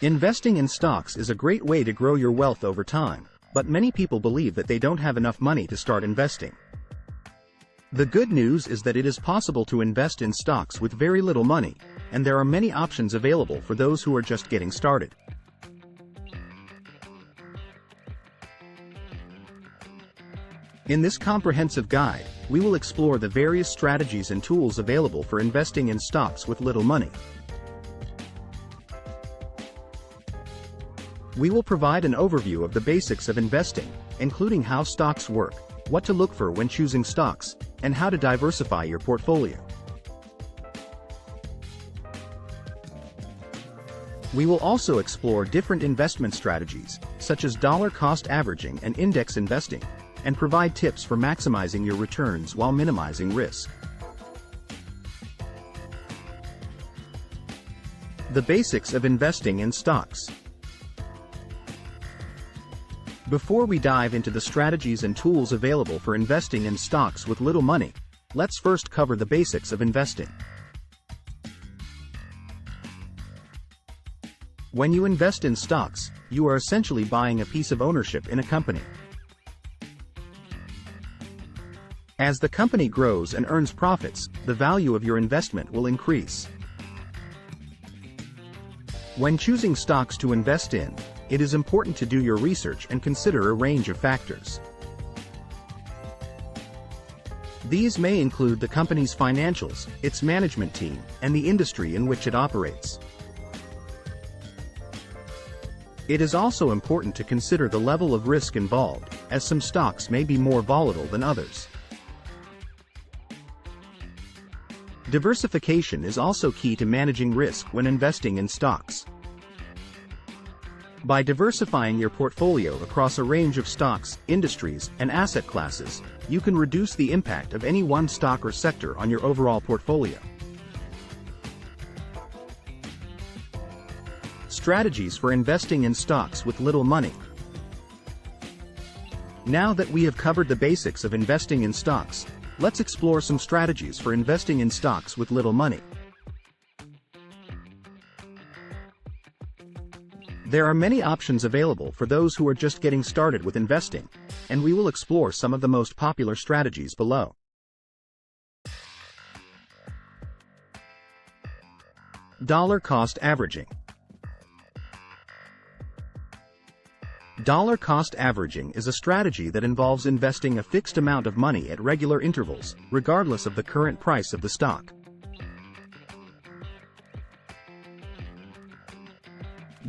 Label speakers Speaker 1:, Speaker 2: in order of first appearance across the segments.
Speaker 1: Investing in stocks is a great way to grow your wealth over time, but many people believe that they don't have enough money to start investing. The good news is that it is possible to invest in stocks with very little money, and there are many options available for those who are just getting started. In this comprehensive guide, we will explore the various strategies and tools available for investing in stocks with little money. We will provide an overview of the basics of investing, including how stocks work, what to look for when choosing stocks, and how to diversify your portfolio. We will also explore different investment strategies, such as dollar-cost averaging and index investing, and provide tips for maximizing your returns while minimizing risk. The basics of investing in stocks. Before we dive into the strategies and tools available for investing in stocks with little money, let's first cover the basics of investing. When you invest in stocks, you are essentially buying a piece of ownership in a company. As the company grows and earns profits, the value of your investment will increase. When choosing stocks to invest in, it is important to do your research and consider a range of factors. These may include the company's financials, its management team, and the industry in which it operates. It is also important to consider the level of risk involved, as some stocks may be more volatile than others. Diversification is also key to managing risk when investing in stocks. By diversifying your portfolio across a range of stocks, industries, and asset classes, you can reduce the impact of any one stock or sector on your overall portfolio. Strategies for investing in stocks with little money. Now that we have covered the basics of investing in stocks, let's explore some strategies for investing in stocks with little money. There are many options available for those who are just getting started with investing, and we will explore some of the most popular strategies below. Dollar-cost averaging. Dollar-cost averaging is a strategy that involves investing a fixed amount of money at regular intervals, regardless of the current price of the stock.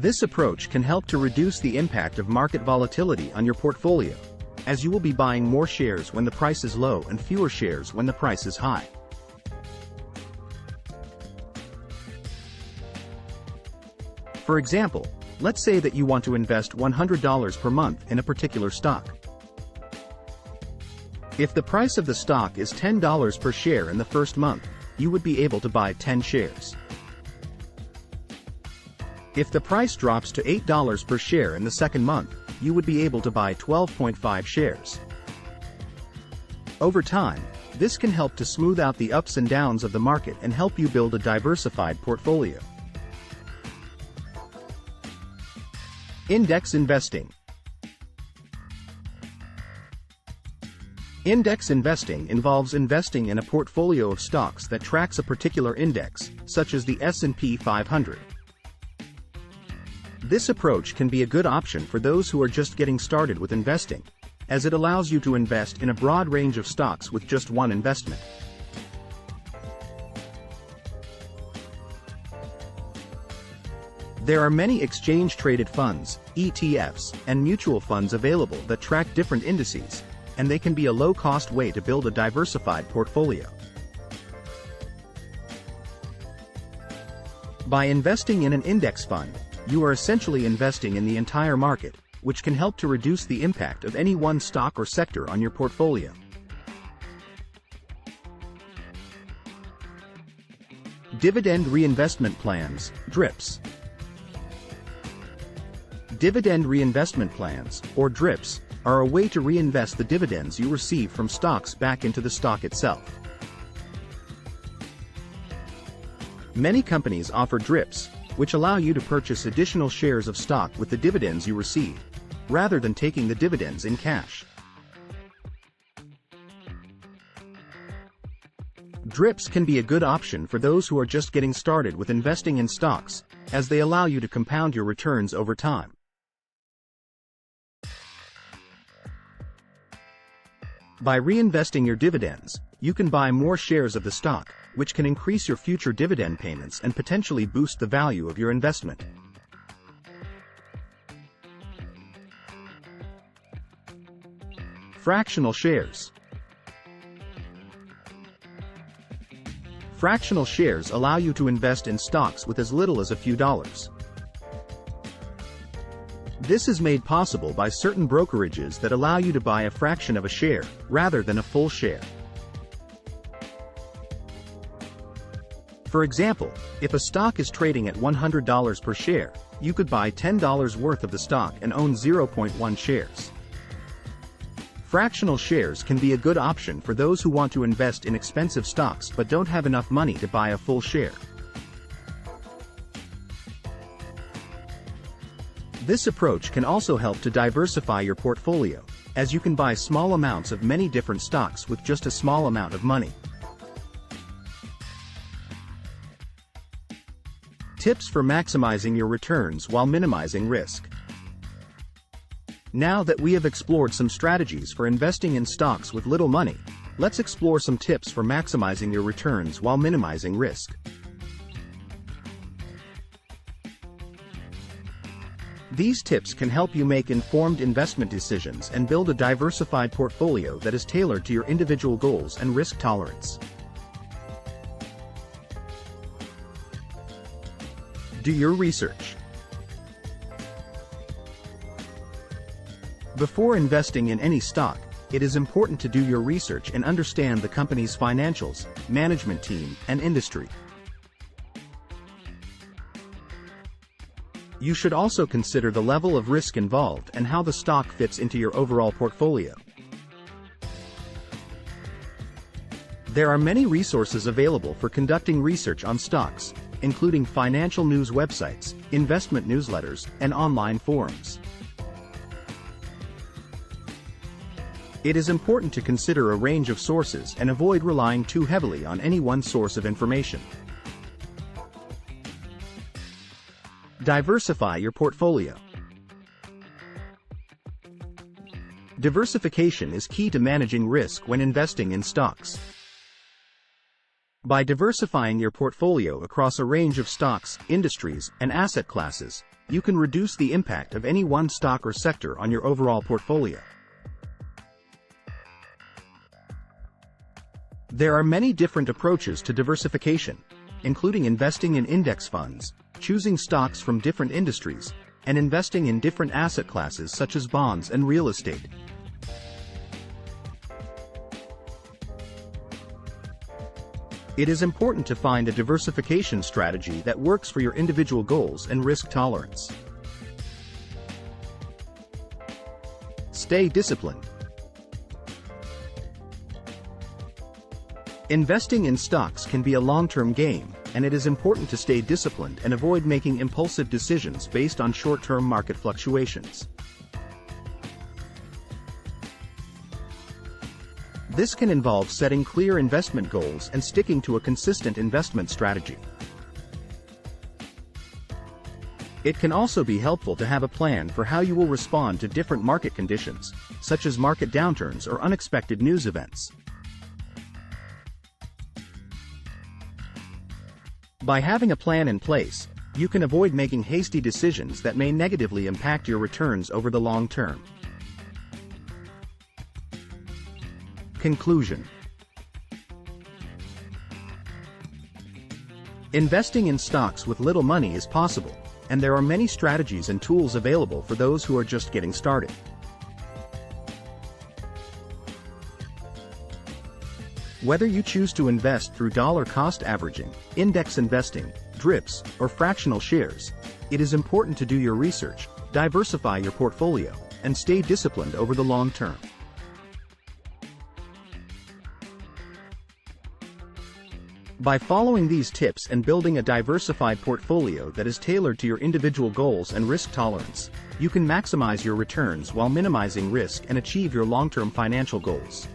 Speaker 1: This approach can help to reduce the impact of market volatility on your portfolio, as you will be buying more shares when the price is low and fewer shares when the price is high. For example, let's say that you want to invest $100 per month in a particular stock. If the price of the stock is $10 per share in the first month, you would be able to buy 10 shares. If the price drops to $8 per share in the second month, you would be able to buy 12.5 shares. Over time, this can help to smooth out the ups and downs of the market and help you build a diversified portfolio. Index investing. Index investing involves investing in a portfolio of stocks that tracks a particular index, such as the S&P 500. This approach can be a good option for those who are just getting started with investing, as it allows you to invest in a broad range of stocks with just one investment. There are many exchange-traded funds, ETFs, and mutual funds available that track different indices, and they can be a low-cost way to build a diversified portfolio. By investing in an index fund, you are essentially investing in the entire market, which can help to reduce the impact of any one stock or sector on your portfolio. Dividend reinvestment plans, DRIPs. Dividend reinvestment plans, or DRIPs, are a way to reinvest the dividends you receive from stocks back into the stock itself. Many companies offer DRIPs, which allow you to purchase additional shares of stock with the dividends you receive, rather than taking the dividends in cash. DRIPs can be a good option for those who are just getting started with investing in stocks, as they allow you to compound your returns over time. By reinvesting your dividends, you can buy more shares of the stock, which can increase your future dividend payments and potentially boost the value of your investment. Fractional shares. Fractional shares allow you to invest in stocks with as little as a few dollars. This is made possible by certain brokerages that allow you to buy a fraction of a share, rather than a full share. For example, if a stock is trading at $100 per share, you could buy $10 worth of the stock and own 0.1 shares. Fractional shares can be a good option for those who want to invest in expensive stocks but don't have enough money to buy a full share. This approach can also help to diversify your portfolio, as you can buy small amounts of many different stocks with just a small amount of money. Tips for maximizing your returns while minimizing risk. Now that we have explored some strategies for investing in stocks with little money, let's explore some tips for maximizing your returns while minimizing risk. These tips can help you make informed investment decisions and build a diversified portfolio that is tailored to your individual goals and risk tolerance. Do your research. Before investing in any stock, it is important to do your research and understand the company's financials, management team, and industry. You should also consider the level of risk involved and how the stock fits into your overall portfolio. There are many resources available for conducting research on stocks, including financial news websites, investment newsletters, and online forums. It is important to consider a range of sources and avoid relying too heavily on any one source of information. Diversify your portfolio. Diversification is key to managing risk when investing in stocks. By diversifying your portfolio across a range of stocks, industries, and asset classes, you can reduce the impact of any one stock or sector on your overall portfolio. There are many different approaches to diversification, including investing in index funds, choosing stocks from different industries, and investing in different asset classes such as bonds and real estate. It is important to find a diversification strategy that works for your individual goals and risk tolerance. Stay disciplined. Investing in stocks can be a long-term game, and it is important to stay disciplined and avoid making impulsive decisions based on short-term market fluctuations. This can involve setting clear investment goals and sticking to a consistent investment strategy. It can also be helpful to have a plan for how you will respond to different market conditions, such as market downturns or unexpected news events. By having a plan in place, you can avoid making hasty decisions that may negatively impact your returns over the long term. Conclusion. Investing in stocks with little money is possible, and there are many strategies and tools available for those who are just getting started. Whether you choose to invest through dollar cost averaging, index investing, DRIPs, or fractional shares, it is important to do your research, diversify your portfolio, and stay disciplined over the long term. By following these tips and building a diversified portfolio that is tailored to your individual goals and risk tolerance, you can maximize your returns while minimizing risk and achieve your long-term financial goals.